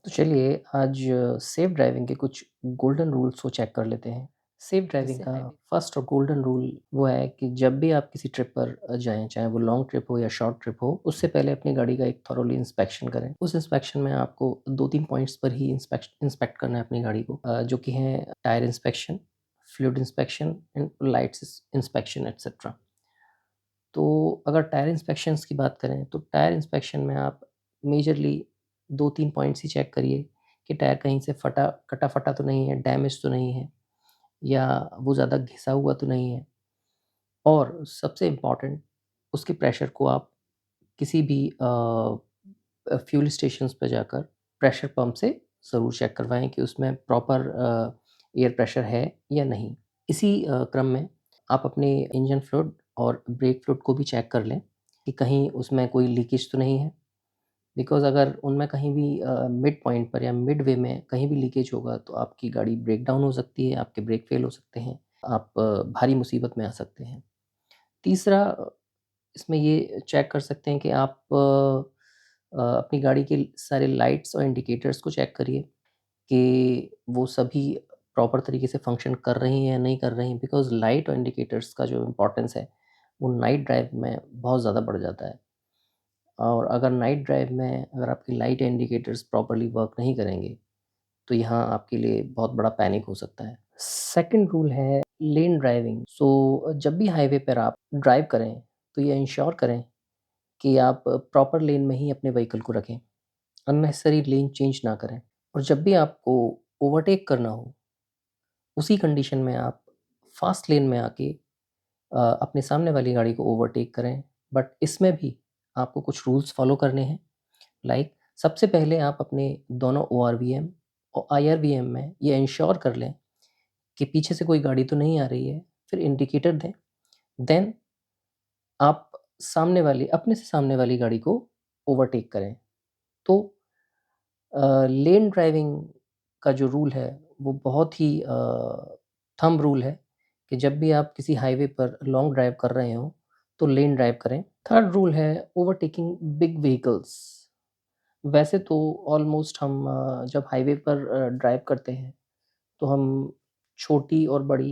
तो चलिए आज सेफ ड्राइविंग के कुछ गोल्डन रूल्स को चेक कर लेते हैं। सेफ ड्राइविंग का फर्स्ट और गोल्डन रूल वो है कि जब भी आप किसी ट्रिप पर जाएँ, चाहे वो लॉन्ग ट्रिप हो या शॉर्ट ट्रिप हो, उससे पहले अपनी गाड़ी का एक थॉरोली इंस्पेक्शन करें। उस इंस्पेक्शन में आपको 2-3 पॉइंट्स पर ही इंस्पेक्ट करना है अपनी गाड़ी को, जो कि हैं tyre inspection, fluid inspection and lights inspection etcetera. तो अगर टायर इंस्पेक्शंस की बात करें, तो टायर इंस्पेक्शन में आप मेजरली 2-3 पॉइंट्स ही चेक करिए कि टायर कहीं से कटा-फटा तो नहीं है, डैमेज तो नहीं है या वो ज़्यादा घिसा हुआ तो नहीं है। और सबसे इम्पोर्टेंट, उसके प्रेशर को आप किसी भी फ्यूल स्टेशंस पे जाकर प्रेशर पंप से ज़रूर चेक करवाएँ कि उसमें प्रॉपर एयर प्रेशर है या नहीं। इसी क्रम में आप अपने इंजन फ्लूइड और ब्रेक फ्लूइड को भी चेक कर लें कि कहीं उसमें कोई लीकेज तो नहीं है। बिकॉज़ अगर उनमें कहीं भी मिड पॉइंट पर या मिडवे में कहीं भी लीकेज होगा तो आपकी गाड़ी ब्रेक डाउन हो सकती है, आपके ब्रेक फेल हो सकते हैं, आप भारी मुसीबत में आ सकते हैं। तीसरा, इसमें ये चेक कर सकते हैं कि आप अपनी गाड़ी के सारे लाइट्स और इंडिकेटर्स को चेक करिए कि वो सभी प्रॉपर तरीके से फ़ंक्शन कर रही हैं या नहीं कर रही हैं, बिकॉज़ लाइट और इंडिकेटर्स का जो इम्पोर्टेंस है, वो नाइट ड्राइव में बहुत ज़्यादा बढ़ जाता है। और अगर नाइट ड्राइव में अगर आपकी लाइट इंडिकेटर्स प्रॉपर्ली वर्क नहीं करेंगे, तो यहाँ आपके लिए बहुत बड़ा पैनिक हो सकता है। सेकंड रूल है लेन ड्राइविंग। सो जब भी हाईवे पर आप ड्राइव करें, तो ये इंश्योर करें कि आप प्रॉपर लेन में ही अपने व्हीकल को रखें, अननेसेसरी लेन चेंज ना करें। और जब भी आपको ओवरटेक करना हो, उसी कंडीशन में आप फास्ट लेन में आके अपने सामने वाली गाड़ी को ओवरटेक करें। बट इसमें भी आपको कुछ रूल्स फॉलो करने हैं। लाइक सबसे पहले आप अपने दोनों ओआरवीएम और आईआरवीएम में ये इंश्योर कर लें कि पीछे से कोई गाड़ी तो नहीं आ रही है, फिर इंडिकेटर दें। देन आप अपने से सामने वाली गाड़ी को ओवरटेक करें। तो लेन ड्राइविंग का जो रूल है, वो बहुत ही थंब रूल है कि जब भी आप किसी हाईवे पर लॉन्ग ड्राइव कर रहे हों, तो लेन ड्राइव करें। थर्ड रूल है ओवरटेकिंग बिग व्हीकल्स। वैसे तो ऑलमोस्ट हम जब हाईवे पर ड्राइव करते हैं, तो हम छोटी और बड़ी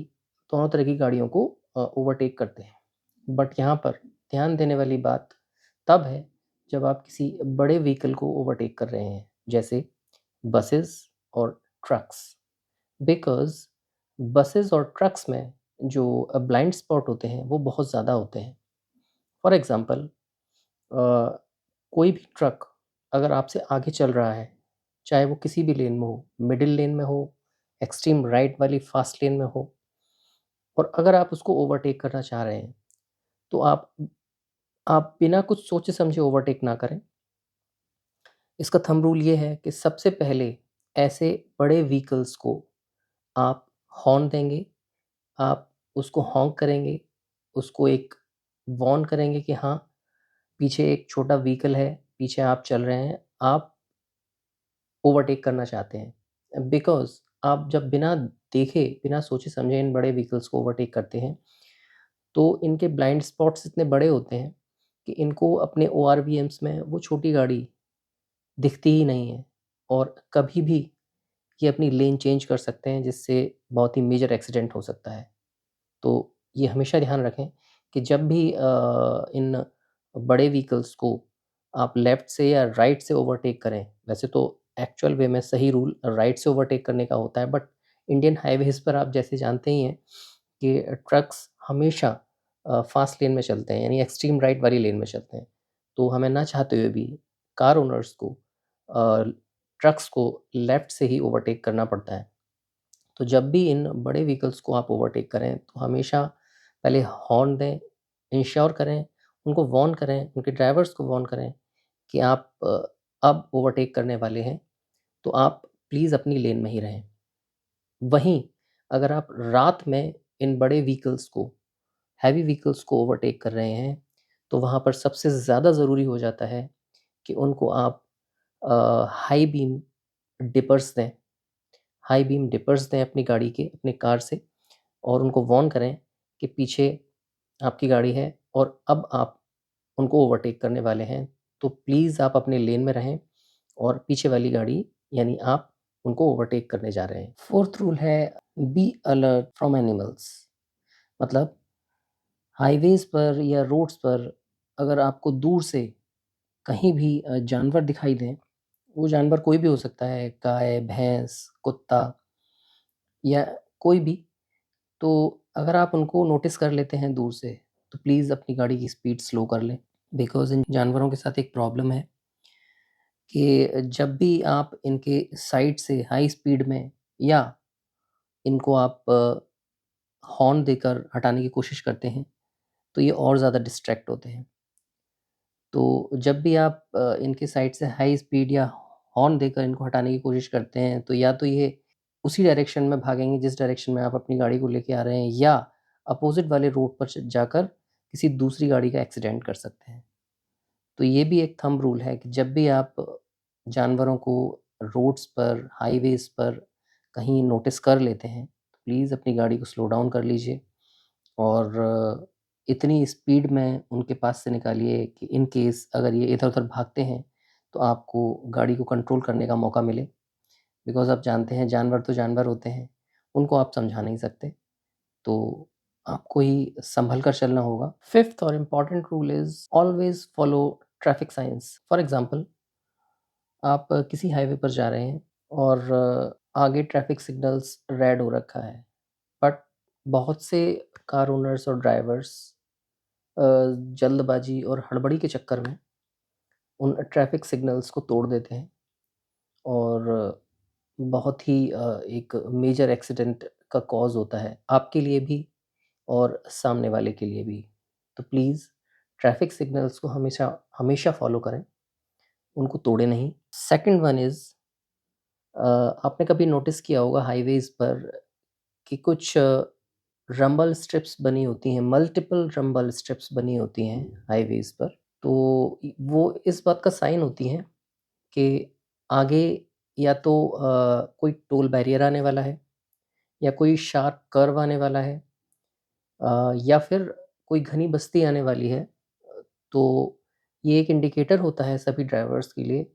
दोनों तरह की गाड़ियों को ओवरटेक करते हैं। बट यहाँ पर ध्यान देने वाली बात तब है, जब आप किसी बड़े व्हीकल को ओवरटेक कर रहे हैं, जैसे बसेस और ट्रक्स। बिकॉज़ बसेस और ट्रक्स में जो ब्लाइंड स्पॉट होते हैं, वो बहुत ज़्यादा होते हैं। फॉर एग्ज़ाम्पल, कोई भी ट्रक अगर आपसे आगे चल रहा है, चाहे वो किसी भी लेन में हो, मिडिल लेन में हो, एक्सट्रीम राइट वाली फास्ट लेन में हो, और अगर आप उसको ओवरटेक करना चाह रहे हैं, तो आप बिना कुछ सोचे समझे ओवरटेक ना करें। इसका थंब रूल ये है कि सबसे पहले ऐसे बड़े व्हीकल्स को आप हॉर्न देंगे, आप उसको हॉन्क करेंगे, उसको एक वार्न करेंगे कि हाँ, पीछे एक छोटा व्हीकल है, पीछे आप चल रहे हैं, आप ओवरटेक करना चाहते हैं। बिकॉज़ आप जब बिना देखे, बिना सोचे-समझे इन बड़े व्हीकल्स को ओवरटेक करते हैं, तो इनके ब्लाइंड स्पॉट्स इतने बड़े होते हैं कि इनको अपने ओआरवीएम्स में वो छोटी गाड़ी दिखती ही नहीं है, और कभी भी ये अपनी लेन चेंज कर सकते हैं, जिससे बहुत ही मेजर एक्सीडेंट हो सकता है। तो ये हमेशा ध्यान रखें कि जब भी इन बड़े व्हीकल्स को आप लेफ्ट से या राइट से ओवरटेक करें, वैसे तो एक्चुअल वे में सही रूल राइट से ओवरटेक करने का होता है, बट इंडियन हाईवेज़ पर आप जैसे जानते ही हैं कि ट्रक्स हमेशा फ़ास्ट लेन में चलते हैं, यानी एक्सट्रीम राइट वाली लेन में चलते हैं। तो हमें ना चाहते हुए भी कार ओनर्स को ट्रक्स को लेफ्ट से ही ओवरटेक करना पड़ता है। तो जब भी इन बड़े व्हीकल्स को आप ओवरटेक करें, तो हमेशा पहले हॉर्न दें, इंश्योर करें, उनको वार्न करें, उनके ड्राइवर्स को वार्न करें कि आप अब ओवरटेक करने वाले हैं, तो आप प्लीज़ अपनी लेन में ही रहें। वहीं अगर आप रात में इन बड़े व्हीकल्स को, हैवी व्हीकल्स को ओवरटेक कर रहे हैं, तो वहाँ पर सबसे ज़्यादा ज़रूरी हो जाता है कि उनको आप हाई बीम डिपर्स दें। हाई बीम डिपर्स दें अपनी गाड़ी के, अपनी कार से, और उनको वार्न करें कि पीछे आपकी गाड़ी है और अब आप उनको ओवरटेक करने वाले हैं, तो प्लीज़ आप अपने लेन में रहें और पीछे वाली गाड़ी यानी आप उनको ओवरटेक करने जा रहे हैं। फोर्थ रूल है बी अलर्ट फ्रॉम एनिमल्स। मतलब हाईवेज़ पर या रोड्स पर अगर आपको दूर से कहीं भी जानवर दिखाई दें, वो जानवर कोई भी हो सकता है, गाय, भैंस, कुत्ता या कोई भी, तो अगर आप उनको नोटिस कर लेते हैं दूर से, तो प्लीज़ अपनी गाड़ी की स्पीड स्लो कर लें। बिकॉज़ इन जानवरों के साथ एक प्रॉब्लम है कि जब भी आप इनके साइड से हाई स्पीड में या इनको आप हॉर्न देकर हटाने की कोशिश करते हैं, तो ये और ज़्यादा डिस्ट्रैक्ट होते हैं। तो जब भी आप इनके साइड से हाई स्पीड या हॉर्न देकर इनको हटाने की कोशिश करते हैं, तो या तो ये उसी डायरेक्शन में भागेंगे जिस डायरेक्शन में आप अपनी गाड़ी को लेके आ रहे हैं, या अपोज़िट वाले रोड पर च जाकर किसी दूसरी गाड़ी का एक्सीडेंट कर सकते हैं। तो ये भी एक थंब रूल है कि जब भी आप जानवरों को रोड्स पर, हाईवेज़ पर कहीं नोटिस कर लेते हैं, तो प्लीज़ अपनी गाड़ी को स्लो डाउन कर लीजिए और इतनी स्पीड में उनके पास से निकालिए कि इन केस अगर ये इधर-उधर भागते हैं, तो आपको गाड़ी को कंट्रोल करने का मौका मिले। बिकॉज़ आप जानते हैं जानवर तो जानवर होते हैं, उनको आप समझा नहीं सकते, तो आपको ही सँभल कर चलना होगा। फिफ्थ और important rule is always follow traffic signs. For example आप किसी हाईवे पर जा रहे हैं और आगे ट्रैफिक सिग्नल्स रेड हो रखा है, बट बहुत से कार ओनर्स और ड्राइवर्स अ, जल्दबाजी और हड़बड़ी के चक्कर में उन ट्रैफिक सिग्नल्स को तोड़ देते हैं और बहुत ही एक मेजर एक्सीडेंट का कॉज़ होता है, आपके लिए भी और सामने वाले के लिए भी। तो प्लीज़ ट्रैफिक सिग्नल्स को हमेशा हमेशा फ़ॉलो करें, उनको तोड़ें नहीं। सेकंड वन इज़ आपने कभी नोटिस किया होगा हाईवेज़ पर कि कुछ रंबल स्ट्रिप्स बनी होती हैं, मल्टीपल रंबल स्ट्रिप्स बनी होती हैं हाईवेज़ पर। तो वो इस बात का साइन होती हैं कि आगे या तो कोई टोल बैरियर आने वाला है या कोई शार्प कर्व आने वाला है या फिर कोई घनी बस्ती आने वाली है। तो ये एक इंडिकेटर होता है सभी ड्राइवर्स के लिए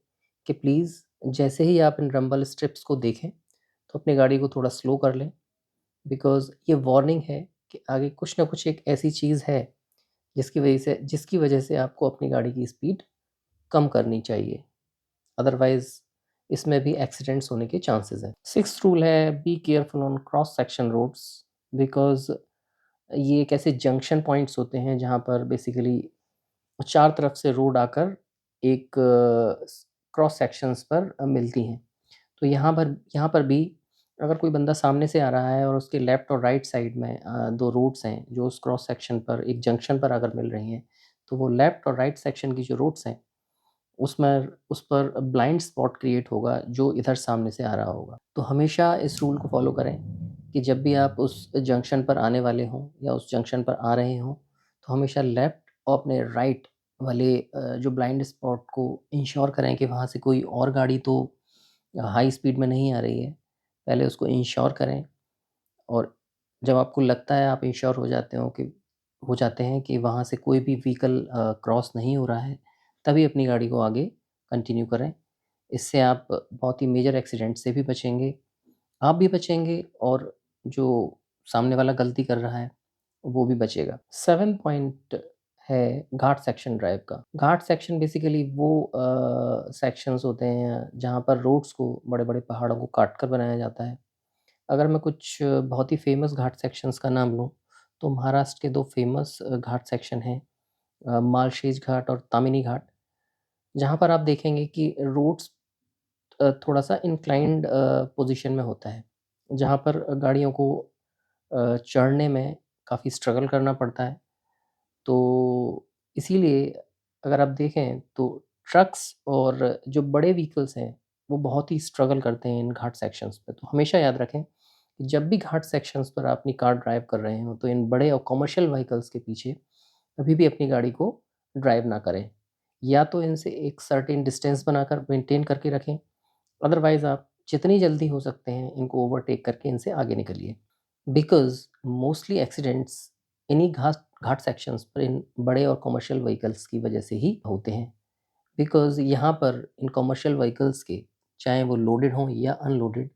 कि प्लीज़ जैसे ही आप इन रंबल स्ट्रिप्स को देखें, तो अपनी गाड़ी को थोड़ा स्लो कर लें। बिकॉज़ ये वार्निंग है कि आगे कुछ ना कुछ एक ऐसी चीज़ है जिसकी वजह से आपको अपनी गाड़ी की स्पीड कम करनी चाहिए। अदरवाइज़ इसमें भी एक्सीडेंट्स होने के चांसेस हैं। सिक्स्थ रूल है be careful on cross section roads. Because ये एक ऐसे जंक्शन पॉइंट्स होते हैं जहाँ पर बेसिकली 4 तरफ से रोड आकर एक क्रॉस सेक्शंस पर मिलती हैं। तो यहाँ पर भी अगर कोई बंदा सामने से आ रहा है और उसके लेफ्ट और राइट साइड में 2 रोड्स हैं जो उस क्रॉस सेक्शन पर एक जंक्शन पर अगर मिल रही हैं, तो वो लेफ्ट और राइट सेक्शन की जो रोड्स हैं उसमें उस पर ब्लाइंड स्पॉट क्रिएट होगा जो इधर सामने से आ रहा होगा। तो हमेशा इस रूल को फ़ॉलो करें कि जब भी आप उस जंक्शन पर आने वाले हों या उस जंक्शन पर आ रहे हों, तो हमेशा लेफ्ट और अपने राइट वाले जो ब्लाइंड स्पॉट को इंश्योर करें कि वहाँ से कोई और गाड़ी तो हाई स्पीड में नहीं आ रही है। पहले उसको इंश्योर करें और जब आपको लगता है आप इंश्योर हो जाते हैं कि वहाँ से कोई भी व्हीकल क्रॉस नहीं हो रहा है, तभी अपनी गाड़ी को आगे कंटिन्यू करें। इससे आप बहुत ही मेजर एक्सीडेंट से भी बचेंगे, आप भी बचेंगे और जो सामने वाला गलती कर रहा है, वो भी बचेगा। 7th पॉइंट है घाट सेक्शन ड्राइव का। घाट सेक्शन बेसिकली वो सेक्शंस होते हैं जहाँ पर रोड्स को बड़े-बड़े पहाड़ों को काट कर बनाया जाता है। अगर मैं कुछ बहुत ही फ़ेमस घाट सेक्शंस का नाम लूँ, तो महाराष्ट्र के 2 फ़ेमस घाट सेक्शन हैं मालशेज घाट और तामिनी घाट, जहाँ पर आप देखेंगे कि रोड्स थोड़ा-सा इंक्लाइंड पोज़ीशन में होता है, जहाँ पर गाड़ियों को चढ़ने में काफ़ी स्ट्रगल करना पड़ता है। तो इसीलिए अगर आप देखें तो ट्रक्स और जो बड़े व्हीकल्स हैं, वो बहुत ही स्ट्रगल करते हैं इन घाट सेक्शंस पे। तो हमेशा याद रखें कि जब भी घाट सेक्शंस पर आप अपनी कार ड्राइव कर रहे हों, तो इन बड़े और कमर्शियल व्हीकल्स के पीछे कभी भी अपनी गाड़ी को ड्राइव ना करें। या तो इनसे एक सर्टेन डिस्टेंस बनाकर मेंटेन करके रखें, अदरवाइज़ आप जितनी जल्दी हो सकते हैं इनको ओवरटेक करके इनसे आगे निकलिए। बिकॉज़ मोस्टली एक्सीडेंट्स इन्हीं घाट घाट सेक्शंस पर इन बड़े और कमर्शियल व्हीकल्स की वजह से ही होते हैं। बिकॉज़ यहाँ पर इन कमर्शियल व्हीकल्स के चाहे वो लोडेड हों या अनलोडेड,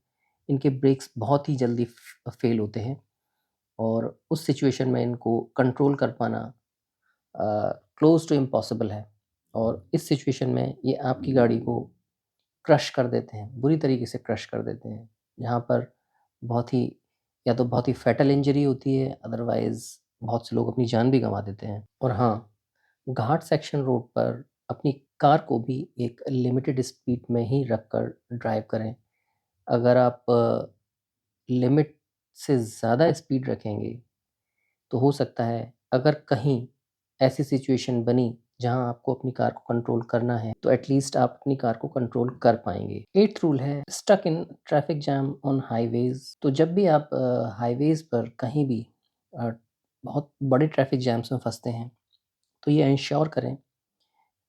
इनके ब्रेक्स बहुत ही जल्दी फेल होते हैं और उस सिचुएशन में इनको कंट्रोल कर पाना क्लोज टू इम्पॉसिबल है और इस सिचुएशन में ये आपकी गाड़ी को क्रश कर देते हैं, बुरी तरीके से क्रश कर देते हैं, जहाँ पर बहुत ही या तो बहुत ही फैटल इंजरी होती है, अदरवाइज़ बहुत से लोग अपनी जान भी गँवा देते हैं। और हाँ, घाट सेक्शन रोड पर अपनी कार को भी एक लिमिटेड स्पीड में ही रखकर ड्राइव करें। अगर आप लिमिट से ज़्यादा स्पीड रखेंगे, तो हो सकता है अगर कहीं ऐसी सिचुएशन बनी जहाँ आपको अपनी कार को कंट्रोल करना है, तो एटलीस्ट आप अपनी कार को कंट्रोल कर पाएँगे। 8th रूल है stuck in traffic jam on highways. तो जब भी आप हाईवेज़ पर कहीं भी अ, बहुत बड़े ट्रैफिक जैम्स में फँसते हैं, तो ये एंश्योर करें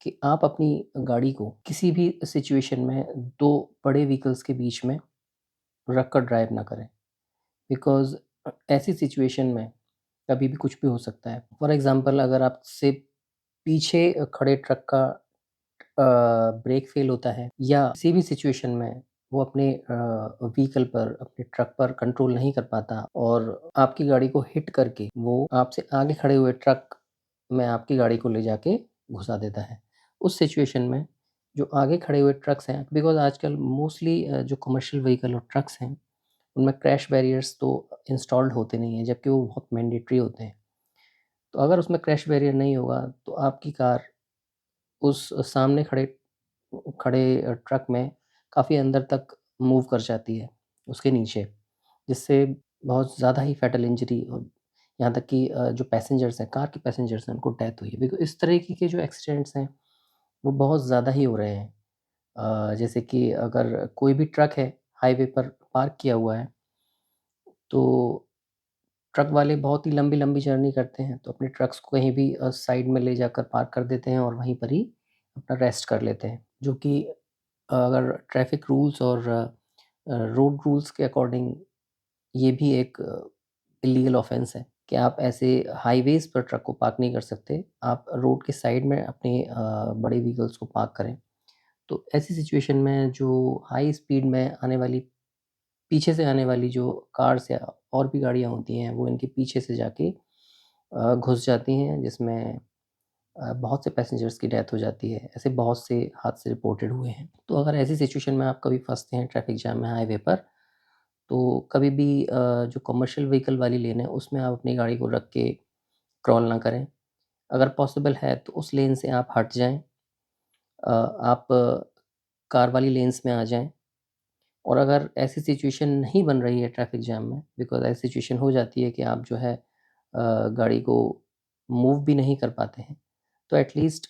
कि आप अपनी गाड़ी को किसी भी सिचुएशन में 2 बड़े व्हीकल्स के बीच में रख कर ड्राइव ना करें। बिकॉज़ ऐसी सिचुएशन में कभी भी कुछ भी हो सकता है। फॉर एग्ज़ाम्पल अगर आपसे पीछे खड़े ट्रक का ब्रेक फ़ेल होता है या किसी भी सिचुएशन में वो अपने व्हीकल पर, अपने ट्रक पर कंट्रोल नहीं कर पाता और आपकी गाड़ी को हिट करके वो आपसे आगे खड़े हुए ट्रक में आपकी गाड़ी को ले जाके घुसा देता है। उस सिचुएशन में जो आगे खड़े हुए ट्रक्स हैं बिकॉज़ आजकल मोस्टली जो कमर्शियल व्हीकल और ट्रक्स हैं, उनमें क्रैश बैरियर्स तो इंस्टॉल्ड होते नहीं हैं, जबकि वो बहुत मैंडेटरी होते हैं। तो अगर उसमें क्रैश बैरियर नहीं होगा, तो आपकी कार उस सामने खड़े खड़े ट्रक में काफ़ी अंदर तक मूव कर जाती है, उसके नीचे, जिससे बहुत ज़्यादा ही फैटल इंजरी और यहाँ तक कि जो पैसेंजर्स हैं, कार के पैसेंजर्स हैं, उनको डेथ हुई है। बिकॉज़ इस तरीके के जो एक्सीडेंट्स हैं, वो बहुत ज़्यादा ही हो रहे हैं। जैसे कि अगर कोई भी ट्रक है, हाईवे पर पार्क किया हुआ है, तो ट्रक वाले बहुत ही लंबी-लंबी जर्नी करते हैं, तो अपने ट्रक्स को कहीं भी साइड में ले जाकर पार्क कर देते हैं और वहीं पर ही अपना रेस्ट कर लेते हैं। जो कि अगर ट्रैफ़िक रूल्स और रोड रूल्स के अकॉर्डिंग ये भी एक इल्लीगल ऑफ़ेंस है कि आप ऐसे हाईवेज़ पर ट्रक को पार्क नहीं कर सकते। आप रोड के साइड में अपने बड़े व्हीकल्स को पार्क करें। तो ऐसी सिचुएशन में जो हाई स्पीड में आने वाली पीछे से आने वाली जो कार्स या और भी गाड़ियाँ होती हैं, वो इनके पीछे से जाके घुस जाती हैं, जिसमें बहुत से पैसेंजर्स की डेथ हो जाती है। ऐसे बहुत से हादसे रिपोर्टेड हुए हैं। तो अगर ऐसी सिचुएशन में आप कभी फँसते हैं ट्रैफिक जैम में हाईवे पर, तो कभी भी जो कमर्शियल व्हीकल वाली लेन है, उसमें आप अपनी गाड़ी को रख के क्रॉल ना करें। अगर पॉसिबल है, तो उस लेन से आप हट जाएँ। आप कार वाली लेन्स में आ जाएँ। और अगर ऐसी सिचुएशन नहीं बन रही है ट्रैफिक जैम में बिकॉज़ ऐसी सिचुएशन हो जाती है कि आप जो है गाड़ी को मूव भी नहीं कर पाते हैं, तो एट लीस्ट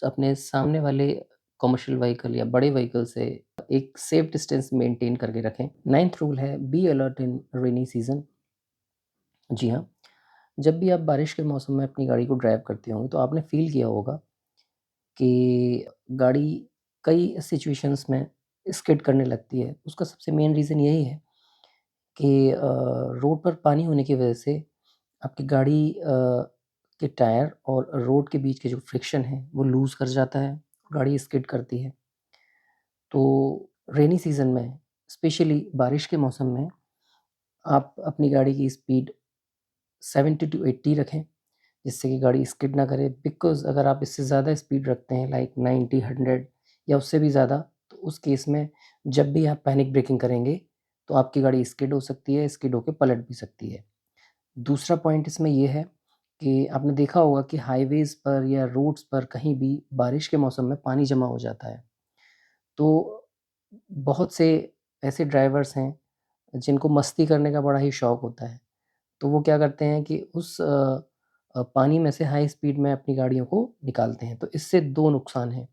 अपने सामने वाले कमर्शियल व्हीकल या बड़े व्हीकल से एक सेफ डिस्टेंस मेंटेन करके रखें। 9th रूल है be alert in rainy season. जी हाँ, जब भी आप बारिश के मौसम में अपनी गाड़ी को ड्राइव करते होंगे, तो आपने फ़ील किया होगा कि गाड़ी कई सिचुएशंस में स्किड करने लगती है। उसका सबसे मेन रीज़न यही है कि रोड पर पानी होने की वजह से आपकी गाड़ी के टायर और रोड के बीच के जो फ्रिक्शन है, वो लूज़ कर जाता है, गाड़ी स्किड करती है। तो रेनी सीज़न में स्पेशली बारिश के मौसम में आप अपनी गाड़ी की स्पीड 70 टू 80 रखें, जिससे कि गाड़ी स्किड ना करे बिकॉज़ अगर आप इससे ज़्यादा स्पीड रखते हैं लाइक 90, 100 या उससे भी ज़्यादा, तो उस केस में जब भी आप पैनिक ब्रेकिंग करेंगे, तो आपकी गाड़ी स्किड हो सकती है, स्किड होके पलट भी सकती है। दूसरा पॉइंट इसमें ये है कि आपने देखा होगा कि हाईवेज़ पर या रोड्स पर कहीं भी बारिश के मौसम में पानी जमा हो जाता है। तो बहुत से ऐसे ड्राइवर्स हैं, जिनको मस्ती करने का बड़ा ही शौक होता है। तो वो क्या करते हैं कि उस पानी में से हाई स्पीड में अपनी गाड़ियों को निकालते हैं। तो इससे 2 नुकसान हैं।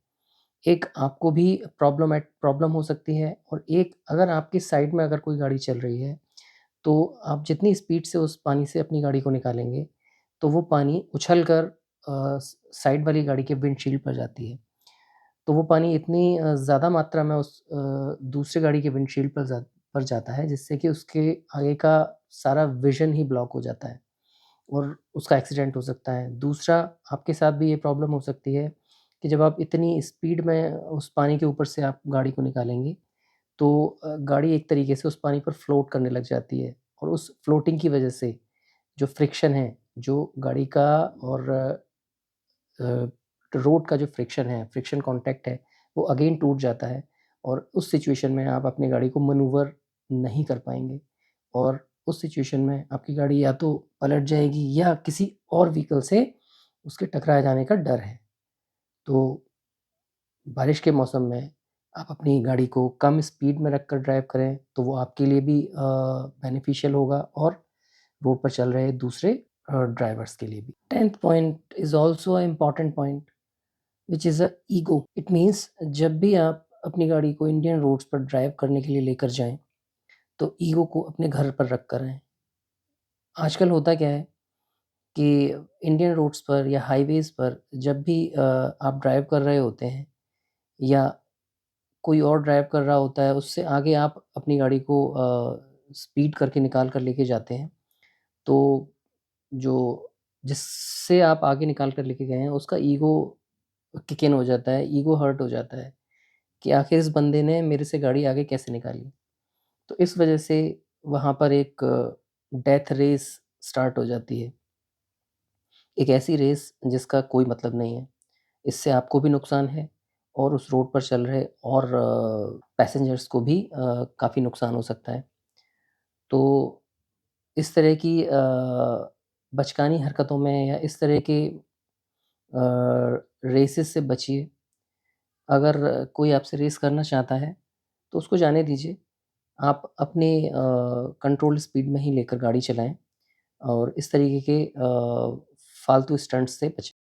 एक आपको भी प्रॉब्लम हो सकती है और एक अगर आपकी साइड में अगर कोई गाड़ी चल रही है, तो आप जितनी स्पीड से उस पानी से अपनी गाड़ी को निकालेंगे, तो वो पानी उछल कर साइड वाली गाड़ी के विंडशील्ड पर जाती है। तो वो पानी इतनी ज़्यादा मात्रा में उस दूसरी गाड़ी के विंडशील्ड पर जाता है, जिससे कि उसके आगे का सारा विज़न ही ब्लॉक हो जाता है और उसका एक्सीडेंट हो सकता है। दूसरा, आपके साथ भी ये प्रॉब्लम हो सकती है कि जब आप इतनी स्पीड में उस पानी के ऊपर से आप गाड़ी को निकालेंगे, तो गाड़ी एक तरीके से उस पानी पर फ्लोट करने लग जाती है और उस फ्लोटिंग की वजह से जो फ्रिक्शन है, जो गाड़ी का और अ, रोड का जो फ्रिक्शन कॉन्टैक्ट है, वो अगेन टूट जाता है और उस सिचुएशन में आप अपनी गाड़ी को मैन्यूवर नहीं कर पाएँगे और उस सिचुएशन में आपकी गाड़ी या तो पलट जाएगी या किसी और व्हीकल से उसके टकरा जाने का डर है। तो बारिश के मौसम में आप अपनी गाड़ी को कम स्पीड में रखकर ड्राइव करें, तो वो आपके लिए भी बेनिफिशियल होगा और रोड पर चल रहे दूसरे ड्राइवर्स के लिए भी। 10th point is also a important point which is a ego. It means जब भी आप अपनी गाड़ी को इंडियन रोड्स पर ड्राइव करने के लिए लेकर जाएँ, तो ईगो को अपने घर पर रख कर आएँ। आजकल होता क्या है कि इंडियन रोड्स पर या हाईवेज़ पर जब भी आप ड्राइव कर रहे होते हैं या कोई और ड्राइव कर रहा होता है, उससे आगे आप अपनी गाड़ी को स्पीड करके निकाल कर लेके जाते हैं। तो जो जिससे आप आगे निकाल कर लेके गए हैं, उसका ईगो किक इन हो जाता है, ईगो हर्ट हो जाता है कि आखिर इस बंदे ने मेरे से गाड़ी आगे कैसे निकाली। तो इस वजह से वहाँ पर एक डेथ रेस स्टार्ट हो जाती है। एक ऐसी रेस जिसका कोई मतलब नहीं है। इससे आपको भी नुकसान है और उस रोड पर चल रहे और पैसेंजर्स को भी काफ़ी नुकसान हो सकता है। तो इस तरह की बचकानी हरकतों में या इस तरह के रेसेस से बचिए। अगर कोई आपसे रेस करना चाहता है, तो उसको जाने दीजिए। आप अपनी कंट्रोल्ड स्पीड में ही लेकर गाड़ी चलाएँ और इस तरीके के फालतू स्टंट्स से बचें।